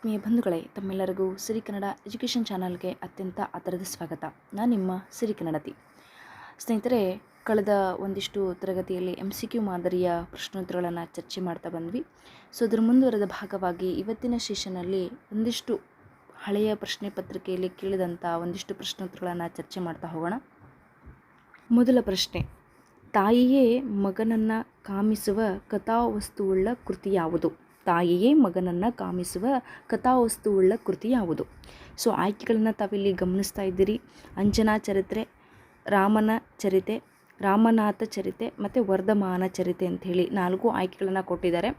ಆತ್ಮೀಯ ಬಂಧುಗಳೇ, ತಮ್ಮೆಲ್ಲರಿಗೂ ಸಿರಿ ಕನ್ನಡ ಎಜುಕೇಷನ್ ಚಾನಲ್ಗೆ ಅತ್ಯಂತ ಆದರದ ಸ್ವಾಗತ. ನಾನು ನಿಮ್ಮ ಸಿರಿ ಕನ್ನಡತಿ. ಸ್ನೇಹಿತರೆ, ಕಳೆದ ಒಂದಿಷ್ಟು ತರಗತಿಯಲ್ಲಿ MCQ ಮಾದರಿಯ ಪ್ರಶ್ನೋತ್ತರಗಳನ್ನು ಚರ್ಚೆ ಮಾಡ್ತಾ ಬಂದ್ವಿ. ಸೊ ಅದರ ಮುಂದುವರೆದ ಭಾಗವಾಗಿ ಇವತ್ತಿನ ಸೆಷನ್ನಲ್ಲಿ ಒಂದಿಷ್ಟು ಹಳೆಯ ಪ್ರಶ್ನೆ ಪತ್ರಿಕೆಯಲ್ಲಿ ಕೇಳಿದಂಥ ಒಂದಿಷ್ಟು ಪ್ರಶ್ನೋತ್ತರಗಳನ್ನು ಚರ್ಚೆ ಮಾಡ್ತಾ ಹೋಗೋಣ. ಮೊದಲ ಪ್ರಶ್ನೆ: ತಾಯಿಯೇ ಮಗನನ್ನು ಕಾಮಿಸುವ ಕಥಾವಸ್ತುವುಳ್ಳ ಕೃತಿ ಯಾವುದು? ತಾಯಿಯೇ ಮಗನನ್ನು ಕಾಮಿಸುವ ಕಥಾವಸ್ತುವುಳ್ಳ ಕೃತಿ ಯಾವುದು? ಸೊ ಆಯ್ಕೆಗಳನ್ನು ತಾವಿಲ್ಲಿ ಗಮನಿಸ್ತಾ ಇದ್ದೀರಿ. ಅಂಜನಾ ಚರಿತ್ರೆ, ರಾಮನ ಚರಿತೆ, ರಾಮನಾಥ ಚರಿತೆ ಮತ್ತು ವರ್ಧಮಾನ ಚರಿತೆ ಅಂಥೇಳಿ 4 ಆಯ್ಕೆಗಳನ್ನು ಕೊಟ್ಟಿದ್ದಾರೆ.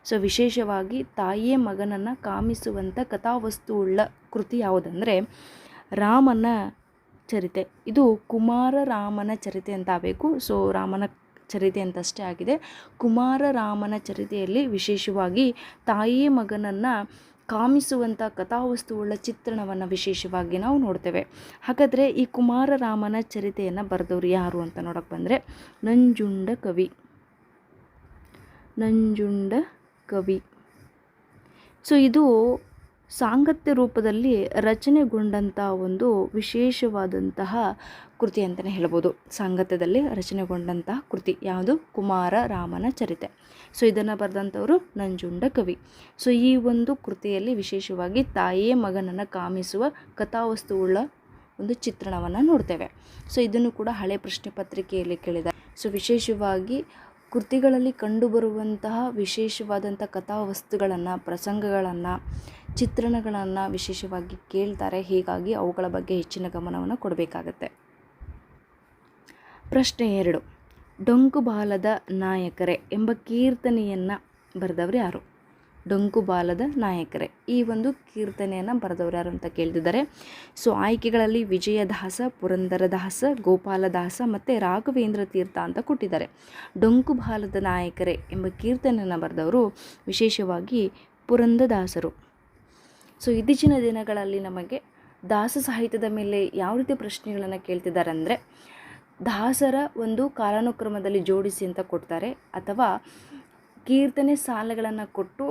ಸೊ ವಿಶೇಷವಾಗಿ ತಾಯಿಯೇ ಮಗನನ್ನು ಕಾಮಿಸುವಂಥ ಕಥಾವಸ್ತುವುಳ್ಳ ಕೃತಿ ಯಾವುದಂದರೆ ರಾಮನ ಚರಿತೆ. ಇದು ಕುಮಾರ ರಾಮನ ಚರಿತೆ ಅಂತ ಆಗಬೇಕು. ಸೊ ರಾಮನ ಚರಿತೆ ಅಂತಷ್ಟೇ ಆಗಿದೆ. ಕುಮಾರ ರಾಮನ ಚರಿತೆಯಲ್ಲಿ ವಿಶೇಷವಾಗಿ ತಾಯಿಯೇ ಮಗನನ್ನು ಕಾಮಿಸುವಂಥ ಕಥಾವಸ್ತುವುಳ್ಳ ಚಿತ್ರಣವನ್ನು ವಿಶೇಷವಾಗಿ ನಾವು ನೋಡ್ತೇವೆ. ಹಾಗಾದರೆ ಈ ಕುಮಾರ ರಾಮನ ಚರಿತೆಯನ್ನು ಬರೆದವರು ಯಾರು ಅಂತ ನೋಡೋಕೆ ಬಂದರೆ ನಂಜುಂಡ ಕವಿ. ಸೊ ಇದು ಸಾಂಗತ್ಯ ರೂಪದಲ್ಲಿ ರಚನೆಗೊಂಡಂಥ ಒಂದು ವಿಶೇಷವಾದಂತಹ ಕೃತಿ ಅಂತಲೇ ಹೇಳ್ಬೋದು. ಸಾಂಗತ್ಯದಲ್ಲಿ ರಚನೆಗೊಂಡಂತಹ ಕೃತಿ ಯಾವುದು? ಕುಮಾರ ರಾಮನ ಚರಿತೆ. ಸೊ ಇದನ್ನು ಬರೆದಂಥವರು ನಂಜುಂಡ ಕವಿ. ಸೊ ಈ ಒಂದು ಕೃತಿಯಲ್ಲಿ ವಿಶೇಷವಾಗಿ ತಾಯಿಯೇ ಮಗನನ್ನು ಕಾಮಿಸುವ ಕಥಾವಸ್ತುವುಳ್ಳ ಒಂದು ಚಿತ್ರಣವನ್ನು ನೋಡ್ತೇವೆ. ಸೊ ಇದನ್ನು ಕೂಡ ಹಳೆ ಪ್ರಶ್ನೆ ಪತ್ರಿಕೆಯಲ್ಲಿ ಕೇಳಿದ್ದಾರೆ. ಸೊ ವಿಶೇಷವಾಗಿ ಕೃತಿಗಳಲ್ಲಿ ಕಂಡುಬರುವಂತಹ ವಿಶೇಷವಾದಂಥ ಕಥಾವಸ್ತುಗಳನ್ನು, ಪ್ರಸಂಗಗಳನ್ನು, ಚಿತ್ರಣಗಳನ್ನು ವಿಶೇಷವಾಗಿ ಕೇಳ್ತಾರೆ. ಹೀಗಾಗಿ ಅವುಗಳ ಬಗ್ಗೆ ಹೆಚ್ಚಿನ ಗಮನವನ್ನು ಕೊಡಬೇಕಾಗತ್ತೆ. ಪ್ರಶ್ನೆ 2: ಡೊಂಕುಬಾಲದ ನಾಯಕರೇ ಎಂಬ ಕೀರ್ತನೆಯನ್ನು ಬರೆದವರು ಯಾರು? ಡೊಂಕುಬಾಲದ ನಾಯಕರೇ ಈ ಒಂದು ಕೀರ್ತನೆಯನ್ನು ಬರೆದವರು ಯಾರು ಅಂತ ಕೇಳ್ತಿದ್ದಾರೆ. ಸೊ ಆಯ್ಕೆಗಳಲ್ಲಿ ವಿಜಯದಾಸ, ಪುರಂದರದಾಸ, ಗೋಪಾಲದಾಸ ಮತ್ತು ರಾಘವೇಂದ್ರ ತೀರ್ಥ ಅಂತ ಕೊಟ್ಟಿದ್ದಾರೆ. ಡೊಂಕುಬಾಲದ ನಾಯಕರೇ ಎಂಬ ಕೀರ್ತನೆಯನ್ನು ಬರೆದವರು ವಿಶೇಷವಾಗಿ ಪುರಂದರದಾಸರು. ಸೊ ಇತ್ತೀಚಿನ ದಿನಗಳಲ್ಲಿ ನಮಗೆ ದಾಸ ಸಾಹಿತ್ಯದ ಮೇಲೆ ಯಾವ ರೀತಿ ಪ್ರಶ್ನೆಗಳನ್ನು ಕೇಳ್ತಿದ್ದಾರೆ ಅಂದರೆ ದಾಸರ ಒಂದು ಕಾಲಾನುಕ್ರಮದಲ್ಲಿ ಜೋಡಿಸಿ ಅಂತ ಕೊಡ್ತಾರೆ, ಅಥವಾ ಕೀರ್ತನೆ ಸಾಲುಗಳನ್ನು ಕೊಟ್ಟು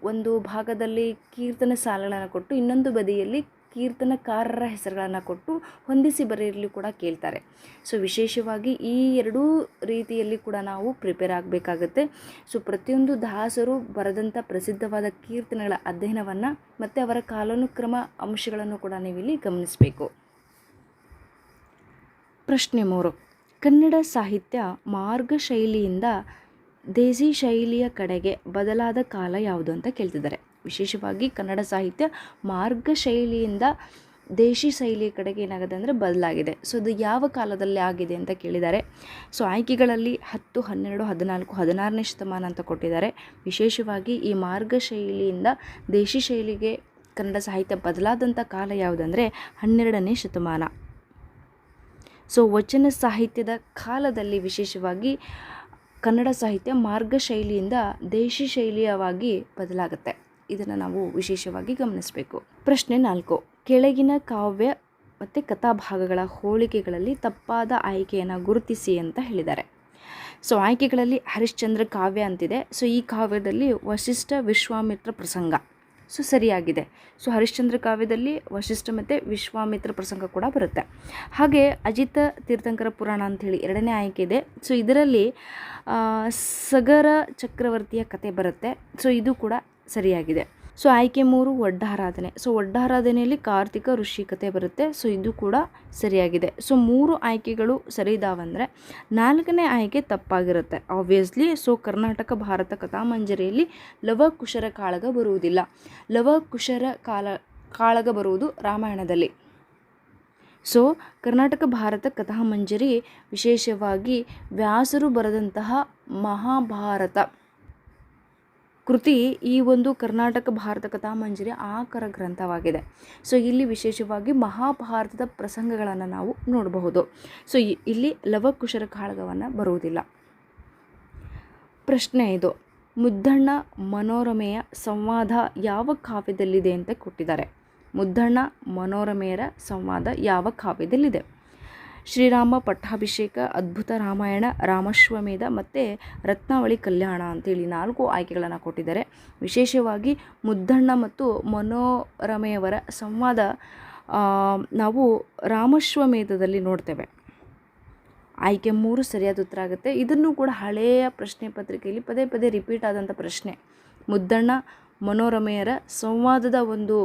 ಒಂದು ಭಾಗದಲ್ಲಿ ಕೀರ್ತನೆ ಸಾಲುಗಳನ್ನು ಕೊಟ್ಟು ಇನ್ನೊಂದು ಬದಿಯಲ್ಲಿ ಕೀರ್ತನಕಾರರ ಹೆಸರುಗಳನ್ನು ಕೊಟ್ಟು ಹೊಂದಿಸಿ ಬರೆಯಲು ಕೂಡ ಕೇಳ್ತಾರೆ. ಸೊ ವಿಶೇಷವಾಗಿ ಈ ಎರಡೂ ರೀತಿಯಲ್ಲಿ ಕೂಡ ನಾವು ಪ್ರಿಪೇರ್ ಆಗಬೇಕಾಗುತ್ತೆ. ಸೊ ಪ್ರತಿಯೊಂದು ದಾಸರು ಬರೆದಂಥ ಪ್ರಸಿದ್ಧವಾದ ಕೀರ್ತನೆಗಳ ಅಧ್ಯಯನವನ್ನು ಮತ್ತು ಅವರ ಕಾಲಾನುಕ್ರಮ ಅಂಶಗಳನ್ನು ಕೂಡ ನೀವಿಲ್ಲಿ ಗಮನಿಸಬೇಕು. ಪ್ರಶ್ನೆ 3: ಕನ್ನಡ ಸಾಹಿತ್ಯ ಮಾರ್ಗ ಶೈಲಿಯಿಂದ ದೇಸಿ ಶೈಲಿಯ ಕಡೆಗೆ ಬದಲಾದ ಕಾಲ ಯಾವುದು ಅಂತ ಕೇಳ್ತಿದ್ದಾರೆ. ವಿಶೇಷವಾಗಿ ಕನ್ನಡ ಸಾಹಿತ್ಯ ಮಾರ್ಗ ಶೈಲಿಯಿಂದ ದೇಶಿ ಶೈಲಿಯ ಕಡೆಗೆ ಏನಾಗಿದೆ ಅಂದರೆ ಬದಲಾಗಿದೆ. ಸೊ ಅದು ಯಾವ ಕಾಲದಲ್ಲಿ ಆಗಿದೆ ಅಂತ ಕೇಳಿದ್ದಾರೆ. ಸೊ ಆಯ್ಕೆಗಳಲ್ಲಿ 10, 12, 14, 16ನೇ ಶತಮಾನ ಅಂತ ಕೊಟ್ಟಿದ್ದಾರೆ. ವಿಶೇಷವಾಗಿ ಈ ಮಾರ್ಗ ಶೈಲಿಯಿಂದ ದೇಶಿ ಶೈಲಿಗೆ ಕನ್ನಡ ಸಾಹಿತ್ಯ ಬದಲಾದಂಥ ಕಾಲ ಯಾವುದಂದರೆ 12ನೇ ಶತಮಾನ. ಸೊ ವಚನ ಸಾಹಿತ್ಯದ ಕಾಲದಲ್ಲಿ ವಿಶೇಷವಾಗಿ ಕನ್ನಡ ಸಾಹಿತ್ಯ ಮಾರ್ಗ ಶೈಲಿಯಿಂದ ದೇಶಿ ಶೈಲಿಯವಾಗಿ ಬದಲಾಗುತ್ತೆ. ಇದನ್ನು ನಾವು ವಿಶೇಷವಾಗಿ ಗಮನಿಸಬೇಕು. ಪ್ರಶ್ನೆ 4: ಕೆಳಗಿನ ಕಾವ್ಯ ಮತ್ತು ಕಥಾಭಾಗಗಳ ಹೋಲಿಕೆಗಳಲ್ಲಿ ತಪ್ಪಾದ ಆಯ್ಕೆಯನ್ನು ಗುರುತಿಸಿ ಅಂತ ಹೇಳಿದ್ದಾರೆ. ಸೊ ಆಯ್ಕೆಗಳಲ್ಲಿ ಹರಿಶ್ಚಂದ್ರ ಕಾವ್ಯ ಅಂತಿದೆ. ಸೊ ಈ ಕಾವ್ಯದಲ್ಲಿ ವಸಿಷ್ಠ ವಿಶ್ವಾಮಿತ್ರ ಪ್ರಸಂಗ ಸೊ ಸರಿಯಾಗಿದೆ. ಸೊ ಹರಿಶ್ಚಂದ್ರ ಕಾವ್ಯದಲ್ಲಿ ವಸಿಷ್ಠ ಮತ್ತು ವಿಶ್ವಾಮಿತ್ರ ಪ್ರಸಂಗ ಕೂಡ ಬರುತ್ತೆ. ಹಾಗೆ ಅಜಿತ ತೀರ್ಥಂಕರ ಪುರಾಣ ಅಂಥೇಳಿ 2ನೇ ಆಯ್ಕೆ ಇದೆ. ಸೊ ಇದರಲ್ಲಿ ಸಗರ ಚಕ್ರವರ್ತಿಯ ಕತೆ ಬರುತ್ತೆ. ಸೊ ಇದು ಕೂಡ ಸರಿಯಾಗಿದೆ. ಸೊ ಆಯ್ಕೆ 3 ಒಡ್ಡಾರಾಧನೆ. ಸೊ ಒಡ್ಡಾರಾಧನೆಯಲ್ಲಿ ಕಾರ್ತಿಕ ಋಷಿ ಕತೆ ಬರುತ್ತೆ. ಸೊ ಇದು ಕೂಡ ಸರಿಯಾಗಿದೆ. ಸೊ 3 ಆಯ್ಕೆಗಳು ಸರಿ ಇದಾವಂದರೆ 4ನೇ ಆಯ್ಕೆ ತಪ್ಪಾಗಿರುತ್ತೆ ಆಬ್ವಿಯಸ್ಲಿ. ಸೊ ಕರ್ನಾಟಕ ಭಾರತ ಕಥಾಮಂಜರಿಯಲ್ಲಿ ಲವಕುಶರ ಕಾಳಗ ಬರುವುದಿಲ್ಲ. ಲವಕುಶರ ಕಾಳಗ ಬರುವುದು ರಾಮಾಯಣದಲ್ಲಿ. ಸೊ ಕರ್ನಾಟಕ ಭಾರತ ಕಥಾಮಂಜರಿ ವಿಶೇಷವಾಗಿ ವ್ಯಾಸರು ಬರೆದಂತಹ ಮಹಾಭಾರತ ಕೃತಿ ಈ ಒಂದು ಕರ್ನಾಟಕ ಭಾರತ ಕಥಾಮಂಜರಿ ಆಕರ ಗ್ರಂಥವಾಗಿದೆ. ಸೊ ಇಲ್ಲಿ ವಿಶೇಷವಾಗಿ ಮಹಾಭಾರತದ ಪ್ರಸಂಗಗಳನ್ನು ನಾವು ನೋಡಬಹುದು. ಸೊ ಇಲ್ಲಿ ಲವಕುಶರ ಕಾಳಗವನ್ನು ಬರುವುದಿಲ್ಲ. ಪ್ರಶ್ನೆ 5: ಮುದ್ದಣ್ಣ ಮನೋರಮೆಯ ಸಂವಾದ ಯಾವ ಕಾವ್ಯದಲ್ಲಿದೆ ಅಂತ ಕೊಟ್ಟಿದ್ದಾರೆ. ಮುದ್ದಣ್ಣ ಮನೋರಮೆಯರ ಸಂವಾದ ಯಾವ ಕಾವ್ಯದಲ್ಲಿದೆ? ಶ್ರೀರಾಮ ಪಟ್ಟಾಭಿಷೇಕ, ಅದ್ಭುತ ರಾಮಾಯಣ, ರಾಮಾಶ್ವಮೇಧ ಮತ್ತು ರತ್ನಾವಳಿ ಕಲ್ಯಾಣ ಅಂತೇಳಿ 4 ಆಯ್ಕೆಗಳನ್ನು ಕೊಟ್ಟಿದ್ದಾರೆ. ವಿಶೇಷವಾಗಿ ಮುದ್ದಣ್ಣ ಮತ್ತು ಮನೋರಮೆಯವರ ಸಂವಾದ ನಾವು ರಾಮಾಶ್ವಮೇಧದಲ್ಲಿ ನೋಡ್ತೇವೆ. ಆಯ್ಕೆ 3 ಸರಿಯಾದ ಉತ್ತರ ಆಗುತ್ತೆ. ಇದನ್ನು ಕೂಡ ಹಳೆಯ ಪ್ರಶ್ನೆ ಪತ್ರಿಕೆಯಲ್ಲಿ ಪದೇ ಪದೇ ರಿಪೀಟ್ ಆದಂಥ ಪ್ರಶ್ನೆ. ಮುದ್ದಣ್ಣ ಮನೋರಮೆಯರ ಸಂವಾದದ ಒಂದು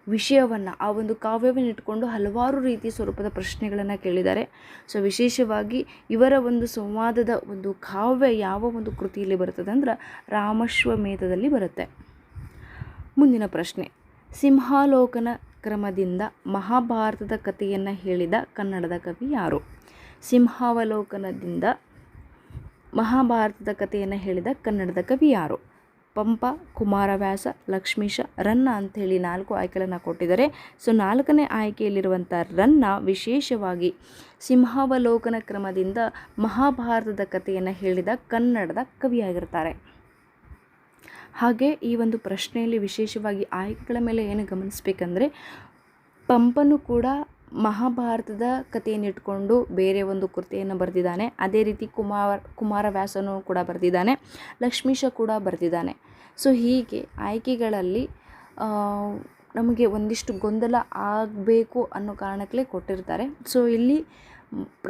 ವಿಷಯವನ್ನು, ಆ ಒಂದು ಕಾವ್ಯವನ್ನು ಇಟ್ಕೊಂಡು ಹಲವಾರು ರೀತಿಯ ಸ್ವರೂಪದ ಪ್ರಶ್ನೆಗಳನ್ನು ಕೇಳಿದ್ದಾರೆ. ಸೊ ವಿಶೇಷವಾಗಿ ಇವರ ಒಂದು ಸಂವಾದದ ಒಂದು ಕಾವ್ಯ ಯಾವ ಒಂದು ಕೃತಿಯಲ್ಲಿ ಬರುತ್ತದೆ ಅಂದ್ರೆ ರಾಮಾಶ್ವಮೇಧದಲ್ಲಿ ಬರುತ್ತೆ. ಮುಂದಿನ ಪ್ರಶ್ನೆ, ಸಿಂಹಾಲೋಕನ ಕ್ರಮದಿಂದ ಮಹಾಭಾರತದ ಕಥೆಯನ್ನು ಹೇಳಿದ ಕನ್ನಡದ ಕವಿ ಯಾರು? ಸಿಂಹಾವಲೋಕನದಿಂದ ಮಹಾಭಾರತದ ಕಥೆಯನ್ನು ಹೇಳಿದ ಕನ್ನಡದ ಕವಿ ಯಾರು? ಪಂಪ, ಕುಮಾರವ್ಯಾಸ, ಲಕ್ಷ್ಮೀಶ, ರನ್ನ ಅಂಥೇಳಿ 4 ಆಯ್ಕೆಗಳನ್ನು ಕೊಟ್ಟಿದ್ದಾರೆ. ಸೊ 4ನೇ ಆಯ್ಕೆಯಲ್ಲಿರುವಂಥ ರನ್ನ ವಿಶೇಷವಾಗಿ ಸಿಂಹಾವಲೋಕನ ಕ್ರಮದಿಂದ ಮಹಾಭಾರತದ ಕಥೆಯನ್ನು ಹೇಳಿದ ಕನ್ನಡದ ಕವಿಯಾಗಿರ್ತಾರೆ. ಹಾಗೆ ಈ ಒಂದು ಪ್ರಶ್ನೆಯಲ್ಲಿ ವಿಶೇಷವಾಗಿ ಆಯ್ಕೆಗಳ ಮೇಲೆ ಏನು ಗಮನಿಸಬೇಕಂದ್ರೆ, ಪಂಪನು ಕೂಡ ಮಹಾಭಾರತದ ಕಥೆಯನ್ನು ಇಟ್ಕೊಂಡು ಬೇರೆ ಒಂದು ಕೃತಿಯನ್ನು ಬರೆದಿದ್ದಾನೆ. ಅದೇ ರೀತಿ ಕುಮಾರವ್ಯಾಸನೂ ಕೂಡ ಬರೆದಿದ್ದಾನೆ, ಲಕ್ಷ್ಮೀಶ ಕೂಡ ಬರೆದಿದ್ದಾನೆ. ಸೊ ಹೀಗೆ ಆಯ್ಕೆಗಳಲ್ಲಿ ನಮಗೆ ಒಂದಿಷ್ಟು ಗೊಂದಲ ಆಗಬೇಕು ಅನ್ನೋ ಕಾರಣಕ್ಕೆ ಕೊಟ್ಟಿರ್ತಾರೆ. ಸೊ ಇಲ್ಲಿ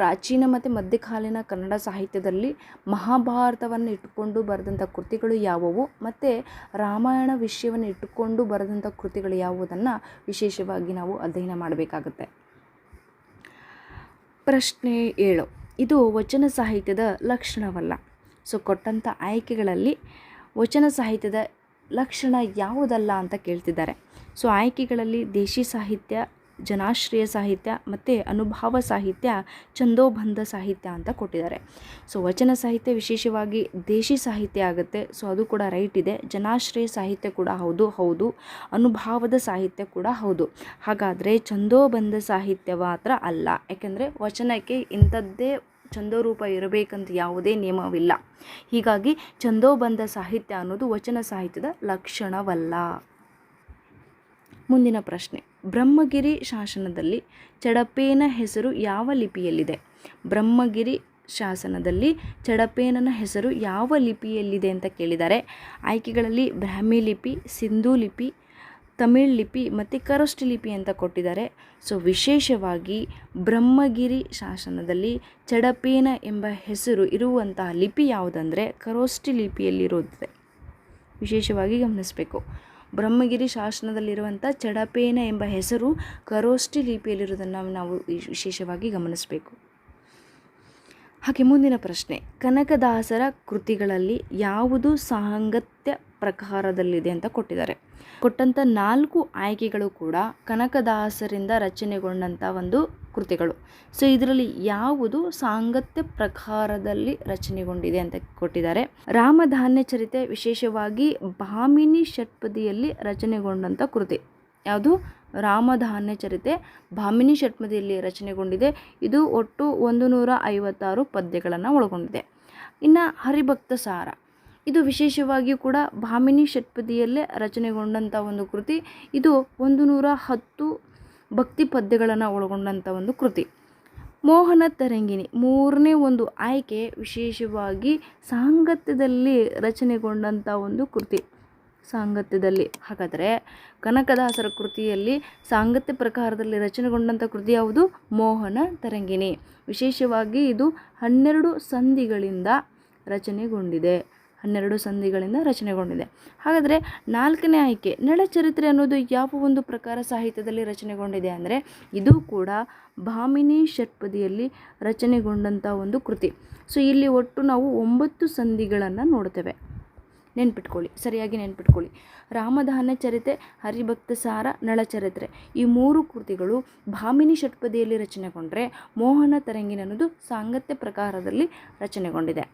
ಪ್ರಾಚೀನ ಮತ್ತು ಮಧ್ಯಕಾಲೀನ ಕನ್ನಡ ಸಾಹಿತ್ಯದಲ್ಲಿ ಮಹಾಭಾರತವನ್ನು ಇಟ್ಟುಕೊಂಡು ಬರೆದಂಥ ಕೃತಿಗಳು ಯಾವುವು ಮತ್ತು ರಾಮಾಯಣ ವಿಷಯವನ್ನು ಇಟ್ಟುಕೊಂಡು ಬರೆದಂಥ ಕೃತಿಗಳು ಯಾವುದನ್ನು ವಿಶೇಷವಾಗಿ ನಾವು ಅಧ್ಯಯನ ಮಾಡಬೇಕಾಗುತ್ತೆ. ಪ್ರಶ್ನೆ 7, ಇದು ವಚನ ಸಾಹಿತ್ಯದ ಲಕ್ಷಣವಲ್ಲ. ಸೊ ಕೊಟ್ಟಂಥ ಆಯ್ಕೆಗಳಲ್ಲಿ ವಚನ ಸಾಹಿತ್ಯದ ಲಕ್ಷಣ ಯಾವುದಲ್ಲ ಅಂತ ಕೇಳ್ತಿದ್ದಾರೆ. ಸೊ ಆಯ್ಕೆಗಳಲ್ಲಿ ದೇಶಿ ಸಾಹಿತ್ಯ, ಜನಾಶ್ರಯ ಸಾಹಿತ್ಯ ಮತ್ತು ಅನುಭಾವ ಸಾಹಿತ್ಯ, ಛಂದೋಬಂಧ ಸಾಹಿತ್ಯ ಅಂತ ಕೊಟ್ಟಿದ್ದಾರೆ. ಸೊ ವಚನ ಸಾಹಿತ್ಯ ವಿಶೇಷವಾಗಿ ದೇಶಿ ಸಾಹಿತ್ಯ ಆಗುತ್ತೆ. ಸೊ ಅದು ಕೂಡ ರೈಟ್ ಇದೆ. ಜನಾಶ್ರಯ ಸಾಹಿತ್ಯ ಕೂಡ ಹೌದು, ಅನುಭಾವದ ಸಾಹಿತ್ಯ ಕೂಡ ಹೌದು. ಹಾಗಾದರೆ ಛಂದೋಬಂಧ ಸಾಹಿತ್ಯ ಮಾತ್ರ ಅಲ್ಲ. ಯಾಕೆಂದರೆ ವಚನಕ್ಕೆ ಇಂಥದ್ದೇ ಛಂದೋರೂಪ ಇರಬೇಕಂತ ಯಾವುದೇ ನಿಯಮವಿಲ್ಲ. ಹೀಗಾಗಿ ಛಂದೋಬಂಧ ಸಾಹಿತ್ಯ ಅನ್ನೋದು ವಚನ ಸಾಹಿತ್ಯದ ಲಕ್ಷಣವಲ್ಲ. ಮುಂದಿನ ಪ್ರಶ್ನೆ, ಬ್ರಹ್ಮಗಿರಿ ಶಾಸನದಲ್ಲಿ ಚಡಪೇನ ಹೆಸರು ಯಾವ ಲಿಪಿಯಲ್ಲಿದೆ? ಬ್ರಹ್ಮಗಿರಿ ಶಾಸನದಲ್ಲಿ ಚಡಪೇನನ ಹೆಸರು ಯಾವ ಲಿಪಿಯಲ್ಲಿದೆ ಅಂತ ಕೇಳಿದ್ದಾರೆ. ಆಯ್ಕೆಗಳಲ್ಲಿ ಬ್ರಾಹ್ಮಿ ಲಿಪಿ, ಸಿಂಧೂ ಲಿಪಿ, ತಮಿಳ್ ಲಿಪಿ ಮತ್ತು ಖರೋಷ್ಠಿ ಲಿಪಿ ಅಂತ ಕೊಟ್ಟಿದ್ದಾರೆ. ಸೊ ವಿಶೇಷವಾಗಿ ಬ್ರಹ್ಮಗಿರಿ ಶಾಸನದಲ್ಲಿ ಚಡಪೇನ ಎಂಬ ಹೆಸರು ಇರುವಂತಹ ಲಿಪಿ ಯಾವುದಂದರೆ ಖರೋಷ್ಠಿ ಲಿಪಿಯಲ್ಲಿರುತ್ತದೆ. ವಿಶೇಷವಾಗಿ ಗಮನಿಸಬೇಕು. ಬ್ರಹ್ಮಗಿರಿ ಶಾಸನದಲ್ಲಿರುವಂಥ ಚಡಪೇನ ಎಂಬ ಹೆಸರು ಖರೋಷ್ಠಿ ಲಿಪಿಯಲ್ಲಿರುವುದನ್ನು ನಾವು ವಿಶೇಷವಾಗಿ ಗಮನಿಸಬೇಕು. ಹಾಗೆ ಮುಂದಿನ ಪ್ರಶ್ನೆ, ಕನಕದಾಸರ ಕೃತಿಗಳಲ್ಲಿ ಯಾವುದು ಸಾಂಗತ್ಯ ಪ್ರಕಾರದಲ್ಲಿದೆ ಅಂತ ಕೊಟ್ಟಿದ್ದಾರೆ. ಕೊಟ್ಟಂಥ 4 ಆಯ್ಕೆಗಳು ಕೂಡ ಕನಕದಾಸರಿಂದ ರಚನೆಗೊಂಡಂಥ ಒಂದು ಕೃತಿಗಳು. ಸೊ ಇದರಲ್ಲಿ ಯಾವುದು ಸಾಂಗತ್ಯ ಪ್ರಕಾರದಲ್ಲಿ ರಚನೆಗೊಂಡಿದೆ ಅಂತ ಕೊಟ್ಟಿದ್ದಾರೆ. ರಾಮಧಾನ್ಯ ಚರಿತೆ ವಿಶೇಷವಾಗಿ ಭಾಮಿನಿ ಷಟ್ಪದಿಯಲ್ಲಿ ರಚನೆಗೊಂಡಂಥ ಕೃತಿ ಯಾವುದು? ರಾಮಧಾನ್ಯ ಚರಿತೆ ಭಾಮಿನಿ ಷಟ್ಪದಿಯಲ್ಲಿ ರಚನೆಗೊಂಡಿದೆ. ಇದು ಒಟ್ಟು 156 ಪದ್ಯಗಳನ್ನು ಒಳಗೊಂಡಿದೆ. ಇನ್ನು ಹರಿಭಕ್ತ ಸಾರ, ಇದು ವಿಶೇಷವಾಗಿಯೂ ಕೂಡ ಭಾಮಿನಿ ಷಟ್ಪದಿಯಲ್ಲೇ ರಚನೆಗೊಂಡಂಥ ಒಂದು ಕೃತಿ. ಇದು 110 ಭಕ್ತಿ ಪದ್ಯಗಳನ್ನು ಒಳಗೊಂಡಂಥ ಒಂದು ಕೃತಿ. ಮೋಹನ ತರಂಗಿಣಿ 3ನೇ ಒಂದು ಆಯ್ಕೆ ವಿಶೇಷವಾಗಿ ಸಾಂಗತ್ಯದಲ್ಲಿ ರಚನೆಗೊಂಡಂಥ ಒಂದು ಕೃತಿ. ಸಾಂಗತ್ಯದಲ್ಲಿ ಹಾಗಾದರೆ ಕನಕದಾಸರ ಕೃತಿಯಲ್ಲಿ ಸಾಂಗತ್ಯ ಪ್ರಕಾರದಲ್ಲಿ ರಚನೆಗೊಂಡಂಥ ಕೃತಿ ಯಾವುದು? ಮೋಹನ ತರಂಗಿಣಿ. ವಿಶೇಷವಾಗಿ ಇದು 12 ಸಂಧಿಗಳಿಂದ ರಚನೆಗೊಂಡಿದೆ. 12 ಸಂಧಿಗಳಿಂದ ರಚನೆಗೊಂಡಿದೆ. ಹಾಗಾದರೆ 4ನೇ ಆಯ್ಕೆ ನಳಚರಿತ್ರೆ ಅನ್ನೋದು ಯಾವ ಒಂದು ಪ್ರಕಾರ ಸಾಹಿತ್ಯದಲ್ಲಿ ರಚನೆಗೊಂಡಿದೆ ಅಂದರೆ ಇದು ಕೂಡ ಭಾಮಿನಿ ಷಟ್ಪದಿಯಲ್ಲಿ ರಚನೆಗೊಂಡಂಥ ಒಂದು ಕೃತಿ. ಸೊ ಇಲ್ಲಿ ಒಟ್ಟು ನಾವು 9 ಸಂಧಿಗಳನ್ನು ನೋಡ್ತೇವೆ. ಸರಿಯಾಗಿ ನೆನ್ಪಿಟ್ಕೊಳ್ಳಿ. ರಾಮಧಾನ್ಯ ಚರಿತೆ, ಹರಿಭಕ್ತ ಸಾರ, ನಳಚರಿತ್ರೆ ಈ 3 ಕೃತಿಗಳು ಭಾಮಿನಿ ಷಟ್ಪದಿಯಲ್ಲಿ ರಚನೆಗೊಂಡ್ರೆ ಮೋಹನ ತರಂಗಿಣಿ ಅನ್ನೋದು ಸಾಂಗತ್ಯ ಪ್ರಕಾರದಲ್ಲಿ ರಚನೆಗೊಂಡಿದೆ.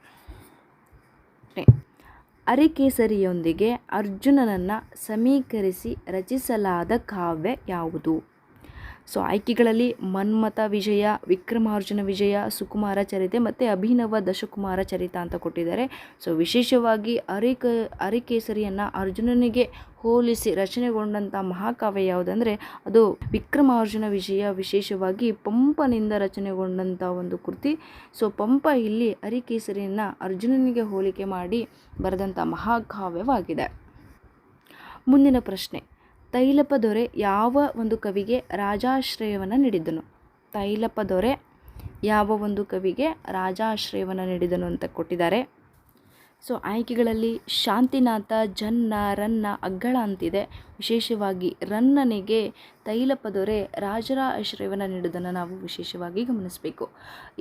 ಅರಿಕೇಸರಿಯೊಂದಿಗೆ ಅರ್ಜುನನನ್ನು ಸಮೀಕರಿಸಿ ರಚಿಸಲಾದ ಕಾವ್ಯ ಯಾವುದು? ಸೊ ಆಯ್ಕೆಗಳಲ್ಲಿ ಮನ್ಮಥ ವಿಜಯ, ವಿಕ್ರಮಾರ್ಜುನ ವಿಜಯ, ಸುಕುಮಾರ ಚರಿತೆ ಮತ್ತು ಅಭಿನವ ದಶಕುಮಾರ ಚರಿತ ಅಂತ ಕೊಟ್ಟಿದ್ದಾರೆ. ಸೊ ವಿಶೇಷವಾಗಿ ಅರಿಕೇಸರಿಯನ್ನು ಅರ್ಜುನನಿಗೆ ಹೋಲಿಸಿ ರಚನೆಗೊಂಡಂಥ ಮಹಾಕಾವ್ಯ ಯಾವುದಂದರೆ ಅದು ವಿಕ್ರಮಾರ್ಜುನ ವಿಜಯ. ವಿಶೇಷವಾಗಿ ಪಂಪನಿಂದ ರಚನೆಗೊಂಡಂಥ ಒಂದು ಕೃತಿ. ಸೊ ಪಂಪ ಇಲ್ಲಿ ಅರಿಕೇಸರಿಯನ್ನು ಅರ್ಜುನನಿಗೆ ಹೋಲಿಕೆ ಮಾಡಿ ಬರೆದಂಥ ಮಹಾಕಾವ್ಯವಾಗಿದೆ. ಮುಂದಿನ ಪ್ರಶ್ನೆ, ತೈಲಪ ದೊರೆ ಯಾವ ಒಂದು ಕವಿಗೆ ರಾಜಾಶ್ರಯವನ್ನು ನೀಡಿದನು? ತೈಲಪ ದೊರೆ ಯಾವ ಒಂದು ಕವಿಗೆ ರಾಜಾಶ್ರಯವನ್ನು ನೀಡಿದನು ಅಂತ ಕೊಟ್ಟಿದ್ದಾರೆ. ಸೊ ಆಯ್ಕೆಗಳಲ್ಲಿ ಶಾಂತಿನಾಥ, ಜನ್ನ, ರನ್ನ, ಅಗ್ಗಳ ಅಂತಿದೆ. ವಿಶೇಷವಾಗಿ ರನ್ನನಿಗೆ ತೈಲಪ ದೊರೆ ರಾಜರ ಆಶ್ರಯವನ್ನು ನೀಡುವುದನ್ನು ನಾವು ವಿಶೇಷವಾಗಿ ಗಮನಿಸಬೇಕು.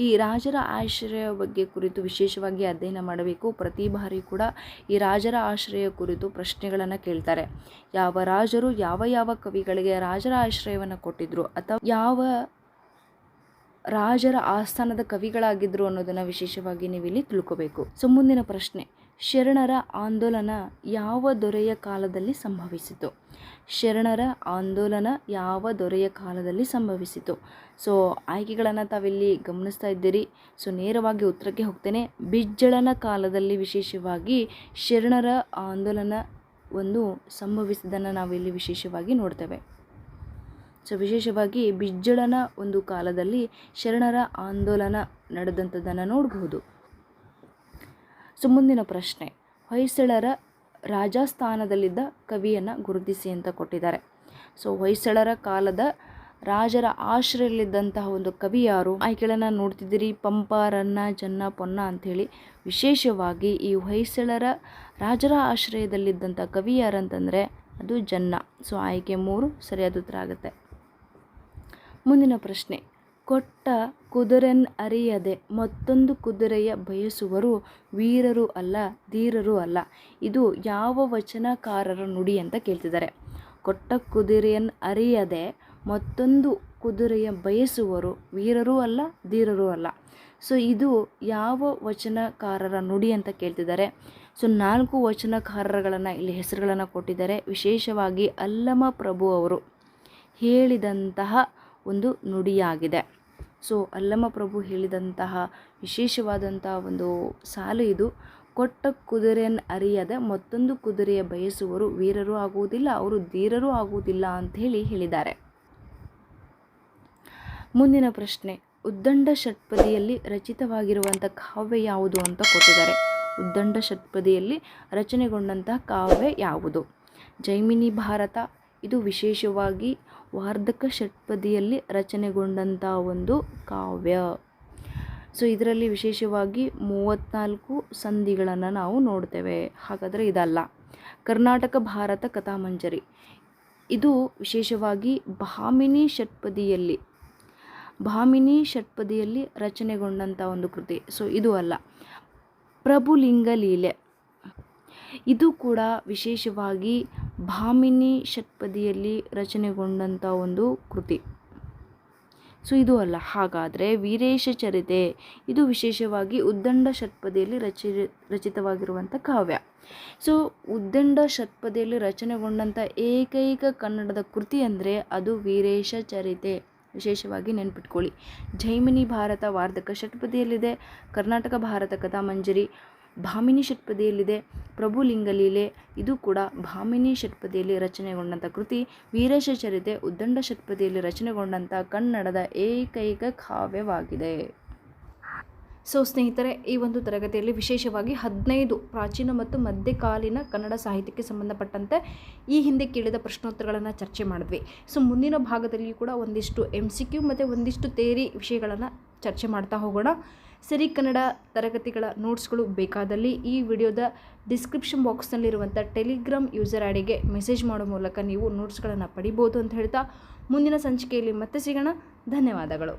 ಈ ರಾಜರ ಆಶ್ರಯ ಬಗ್ಗೆ ಕುರಿತು ವಿಶೇಷವಾಗಿ ಅಧ್ಯಯನ ಮಾಡಬೇಕು. ಪ್ರತಿ ಬಾರಿ ಕೂಡ ಈ ರಾಜರ ಆಶ್ರಯ ಕುರಿತು ಪ್ರಶ್ನೆಗಳನ್ನು ಕೇಳ್ತಾರೆ. ಯಾವ ರಾಜರು ಯಾವ ಕವಿಗಳಿಗೆ ರಾಜರ ಆಶ್ರಯವನ್ನು ಕೊಟ್ಟಿದ್ರು ಅಥವಾ ಯಾವ ರಾಜರ ಆಸ್ಥಾನದ ಕವಿಗಳಾಗಿದ್ದರು ಅನ್ನೋದನ್ನು ವಿಶೇಷವಾಗಿ ನೀವು ಇಲ್ಲಿ ತಿಳ್ಕೋಬೇಕು. ಸೊ ಮುಂದಿನ ಪ್ರಶ್ನೆ, ಶರಣರ ಆಂದೋಲನ ಯಾವ ದೊರೆಯ ಕಾಲದಲ್ಲಿ ಸಂಭವಿಸಿತು? ಶರಣರ ಆಂದೋಲನ ಯಾವ ದೊರೆಯ ಕಾಲದಲ್ಲಿ ಸಂಭವಿಸಿತು? ಸೊ ಆಯ್ಕೆಗಳನ್ನು ತಾವಿಲ್ಲಿ ಗಮನಿಸ್ತಾ ಇದ್ದೀರಿ. ಸೊ ನೇರವಾಗಿ ಉತ್ತರಕ್ಕೆ ಹೋಗ್ತೇನೆ. ಬಿಜ್ಜಳನ ಕಾಲದಲ್ಲಿ ವಿಶೇಷವಾಗಿ ಶರಣರ ಆಂದೋಲನ ಒಂದು ಸಂಭವಿಸಿದ್ದನ್ನು ನಾವಿಲ್ಲಿ ವಿಶೇಷವಾಗಿ ನೋಡ್ತೇವೆ. ಸೊ ವಿಶೇಷವಾಗಿ ಬಿಜ್ಜಳನ ಒಂದು ಕಾಲದಲ್ಲಿ ಶರಣರ ಆಂದೋಲನ ನಡೆದಂಥದ್ದನ್ನು ನೋಡಬಹುದು. ಸೊ ಮುಂದಿನ ಪ್ರಶ್ನೆ, ಹೊಯ್ಸಳರ ರಾಜಸ್ಥಾನದಲ್ಲಿದ್ದ ಕವಿಯನ್ನು ಗುರುತಿಸಿ ಅಂತ ಕೊಟ್ಟಿದ್ದಾರೆ. ಸೊ ಹೊಯ್ಸಳರ ಕಾಲದ ರಾಜರ ಆಶ್ರಯದಲ್ಲಿದ್ದಂತಹ ಒಂದು ಕವಿ ಯಾರು? ಆಯ್ಕೆಗಳನ್ನು ನೋಡ್ತಿದ್ದೀರಿ. ಪಂಪ, ರನ್ನ, ಜನ್ನ, ಪೊನ್ನ ಅಂಥೇಳಿ. ವಿಶೇಷವಾಗಿ ಈ ಹೊಯ್ಸಳರ ರಾಜರ ಆಶ್ರಯದಲ್ಲಿದ್ದಂಥ ಕವಿ ಯಾರಂತಂದರೆ ಅದು ಜನ್ನ. ಸೊ ಆಯ್ಕೆ 3 ಸರಿಯಾದ ಉತ್ತರ ಆಗುತ್ತೆ. ಮುಂದಿನ ಪ್ರಶ್ನೆ, ಕೊಟ್ಟ ಕುದುರೆನ್ ಅರಿಯದೆ ಮತ್ತೊಂದು ಕುದುರೆಯ ಬಯಸುವರು ವೀರರು ಅಲ್ಲ ಧೀರರು ಅಲ್ಲ. ಇದು ಯಾವ ವಚನಕಾರರ ನುಡಿ ಅಂತ ಕೇಳ್ತಿದ್ದಾರೆ. ಕೊಟ್ಟ ಕುದುರೆಯನ್ನು ಅರಿಯದೆ ಮತ್ತೊಂದು ಕುದುರೆಯ ಬಯಸುವರು ವೀರರೂ ಅಲ್ಲ ಧೀರರೂ ಅಲ್ಲ. ಸೊ ಇದು ಯಾವ ವಚನಕಾರರ ನುಡಿ ಅಂತ ಕೇಳ್ತಿದ್ದಾರೆ. ಸೊ 4 ವಚನಕಾರರುಗಳನ್ನು ಇಲ್ಲಿ ಹೆಸರುಗಳನ್ನು ಕೊಟ್ಟಿದ್ದಾರೆ. ವಿಶೇಷವಾಗಿ ಅಲ್ಲಮ ಪ್ರಭು ಅವರು ಹೇಳಿದಂತಹ ಒಂದು ನುಡಿಯಾಗಿದೆ. ಸೊ ಅಲ್ಲಮ ಪ್ರಭು ಹೇಳಿದಂತಹ ವಿಶೇಷವಾದಂಥ ಒಂದು ಸಾಲು ಇದು. ಕೊಟ್ಟ ಕುದುರೆಯನ್ನು ಅರಿಯದೆ ಮತ್ತೊಂದು ಕುದುರೆಯ ಬಯಸುವರು ವೀರರೂ ಆಗುವುದಿಲ್ಲ, ಅವರು ಧೀರರೂ ಆಗುವುದಿಲ್ಲ ಅಂಥೇಳಿ ಹೇಳಿದ್ದಾರೆ. ಮುಂದಿನ ಪ್ರಶ್ನೆ, ಉದ್ದಂಡ ಷಟ್ಪದಿಯಲ್ಲಿ ರಚಿತವಾಗಿರುವಂಥ ಕಾವ್ಯ ಯಾವುದು ಅಂತ ಕೊಟ್ಟಿದ್ದಾರೆ. ಉದ್ದಂಡ ಷಟ್ಪದಿಯಲ್ಲಿ ರಚನೆಗೊಂಡಂತಹ ಕಾವ್ಯ ಯಾವುದು? ಜೈಮಿನಿ ಭಾರತ. ಇದು ವಿಶೇಷವಾಗಿ ವಾರ್ಧಕ ಷಟ್ಪದಿಯಲ್ಲಿ ರಚನೆಗೊಂಡಂಥ ಒಂದು ಕಾವ್ಯ. ಸೊ ಇದರಲ್ಲಿ ವಿಶೇಷವಾಗಿ 34 ಸಂಧಿಗಳನ್ನು ನಾವು ನೋಡ್ತೇವೆ. ಹಾಗಾದರೆ ಇದಲ್ಲ. ಕರ್ನಾಟಕ ಭಾರತ ಕಥಾಮಂಜರಿ. ಇದು ವಿಶೇಷವಾಗಿ ಭಾಮಿನಿ ಷಟ್ಪದಿಯಲ್ಲಿ ರಚನೆಗೊಂಡಂಥ ಒಂದು ಕೃತಿ. ಸೊ ಇದು ಅಲ್ಲ. ಪ್ರಭುಲಿಂಗ ಲೀಲೆ. ಇದು ಕೂಡ ವಿಶೇಷವಾಗಿ ಭಾಮಿನಿ ಷಟ್ಪದಿಯಲ್ಲಿ ರಚನೆಗೊಂಡಂಥ ಒಂದು ಕೃತಿ. ಸೊ ಇದು ಅಲ್ಲ. ಹಾಗಾದರೆ ವೀರೇಶ ಚರಿತೆ. ಇದು ವಿಶೇಷವಾಗಿ ಉದ್ದಂಡ ಷಟ್ಪದಿಯಲ್ಲಿ ರಚಿತವಾಗಿರುವಂಥ ಕಾವ್ಯ. ಸೊ ಉದ್ದಂಡ ಷಟ್ಪದಿಯಲ್ಲಿ ರಚನೆಗೊಂಡಂಥ ಏಕೈಕ ಕನ್ನಡದ ಕೃತಿ ಅಂದರೆ ಅದು ವೀರೇಶ ಚರಿತೆ. ವಿಶೇಷವಾಗಿ ನೆನ್ಪಿಟ್ಕೊಳ್ಳಿ. ಜೈಮಿನಿ ಭಾರತ ವಾರ್ಧಕ ಷಟ್ಪದಿಯಲ್ಲಿದೆ. ಕರ್ನಾಟಕ ಭಾರತ ಕಥಾಮಂಜರಿ ಭಾಮಿನಿ ಷಟ್ಪದಿಯಲ್ಲಿದೆ. ಪ್ರಭುಲಿಂಗ ಲೀಲೆ ಇದು ಕೂಡ ಭಾಮಿನಿ ಷಟ್ಪದಿಯಲ್ಲಿ ರಚನೆಗೊಂಡಂಥ ಕೃತಿ. ವೀರೇಶ ಚರಿತೆ ಉದ್ದಂಡ ಷಟ್ಪದಿಯಲ್ಲಿ ರಚನೆಗೊಂಡಂಥ ಕನ್ನಡದ ಏಕೈಕ ಕಾವ್ಯವಾಗಿದೆ. ಸೊ ಸ್ನೇಹಿತರೆ, ಈ ಒಂದು ತರಗತಿಯಲ್ಲಿ ವಿಶೇಷವಾಗಿ 15 ಪ್ರಾಚೀನ ಮತ್ತು ಮಧ್ಯಕಾಲೀನ ಕನ್ನಡ ಸಾಹಿತ್ಯಕ್ಕೆ ಸಂಬಂಧಪಟ್ಟಂತೆ ಈ ಹಿಂದೆ ಕೇಳಿದ ಪ್ರಶ್ನೋತ್ತರಗಳನ್ನು ಚರ್ಚೆ ಮಾಡಿದ್ವಿ. ಸೊ ಮುಂದಿನ ಭಾಗದಲ್ಲಿಯೂ ಕೂಡ ಒಂದಿಷ್ಟು MCQ ಮತ್ತು ಒಂದಿಷ್ಟು ಥಿಯರಿ ವಿಷಯಗಳನ್ನು ಚರ್ಚೆ ಮಾಡ್ತಾ ಹೋಗೋಣ. ಸಿರಿ ಕನ್ನಡ ತರಗತಿಗಳ ನೋಟ್ಸ್ಗಳು ಬೇಕಾದಲ್ಲಿ ಈ ವಿಡಿಯೋದ ಡಿಸ್ಕ್ರಿಪ್ಷನ್ ಬಾಕ್ಸ್ನಲ್ಲಿರುವಂಥ ಟೆಲಿಗ್ರಾಮ್ ಯೂಸರ್ ಐಡಿಗೆ ಮೆಸೇಜ್ ಮಾಡೋ ಮೂಲಕ ನೀವು ನೋಟ್ಸ್ಗಳನ್ನು ಪಡಿಬೋದು ಅಂತ ಹೇಳ್ತಾ ಮುಂದಿನ ಸಂಚಿಕೆಯಲ್ಲಿ ಮತ್ತೆ ಸಿಗೋಣ. ಧನ್ಯವಾದಗಳು.